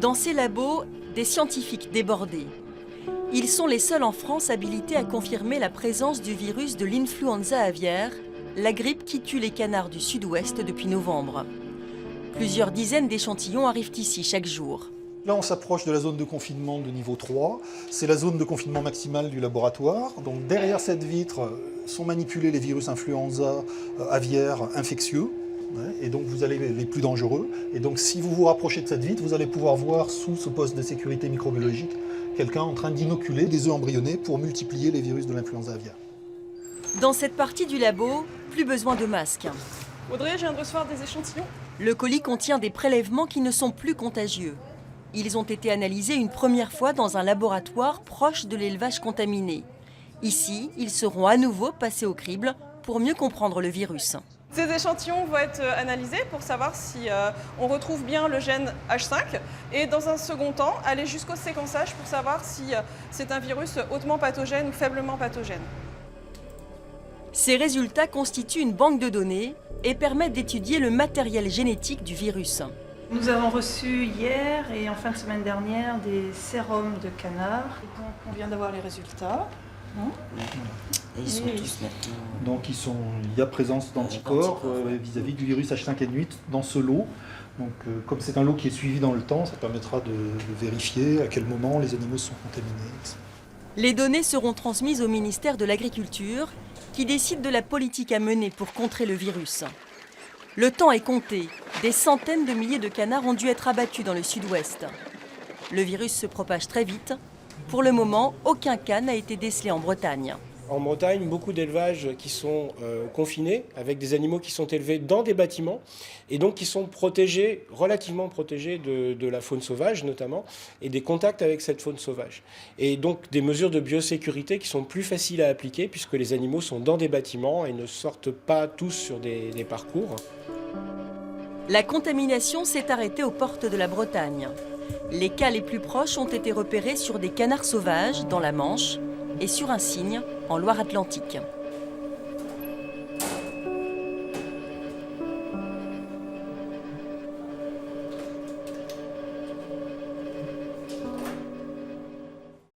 Dans ces labos, des scientifiques débordés. Ils sont les seuls en France habilités à confirmer la présence du virus de l'influenza aviaire, la grippe qui tue les canards du sud-ouest depuis novembre. Plusieurs dizaines d'échantillons arrivent ici chaque jour. Là, on s'approche de la zone de confinement de niveau 3. C'est la zone de confinement maximale du laboratoire. Donc derrière cette vitre sont manipulés les virus influenza aviaires infectieux. Et donc vous allez les plus dangereux. Et donc si vous vous rapprochez de cette vitre, vous allez pouvoir voir sous ce poste de sécurité microbiologique quelqu'un en train d'inoculer des œufs embryonnés pour multiplier les virus de l'influenza aviaire. Dans cette partie du labo, plus besoin de masques. Audrey, je viens de recevoir des échantillons. Le colis contient des prélèvements qui ne sont plus contagieux. Ils ont été analysés une première fois dans un laboratoire proche de l'élevage contaminé. Ici, ils seront à nouveau passés au crible pour mieux comprendre le virus. Ces échantillons vont être analysés pour savoir si on retrouve bien le gène H5 et dans un second temps, aller jusqu'au séquençage pour savoir si c'est un virus hautement pathogène ou faiblement pathogène. Ces résultats constituent une banque de données et permettent d'étudier le matériel génétique du virus. Nous avons reçu hier et en fin de semaine dernière des sérums de canard. Et donc on vient d'avoir les résultats. Et ils sont tous maintenant... Donc il y a présence d'anticorps vis-à-vis du virus H5N8 dans ce lot. Donc comme c'est un lot qui est suivi dans le temps, ça permettra de vérifier à quel moment les animaux sont contaminés. Les données seront transmises au ministère de l'Agriculture qui décide de la politique à mener pour contrer le virus. Le temps est compté. Des centaines de milliers de canards ont dû être abattus dans le sud-ouest. Le virus se propage très vite. Pour le moment, aucun cas n'a été décelé en Bretagne. En Bretagne, beaucoup d'élevages qui sont confinés, avec des animaux qui sont élevés dans des bâtiments, et donc qui sont protégés, relativement protégés de la faune sauvage notamment, et des contacts avec cette faune sauvage. Et donc des mesures de biosécurité qui sont plus faciles à appliquer, puisque les animaux sont dans des bâtiments et ne sortent pas tous sur des parcours. La contamination s'est arrêtée aux portes de la Bretagne. Les cas les plus proches ont été repérés sur des canards sauvages dans la Manche et sur un cygne en Loire-Atlantique.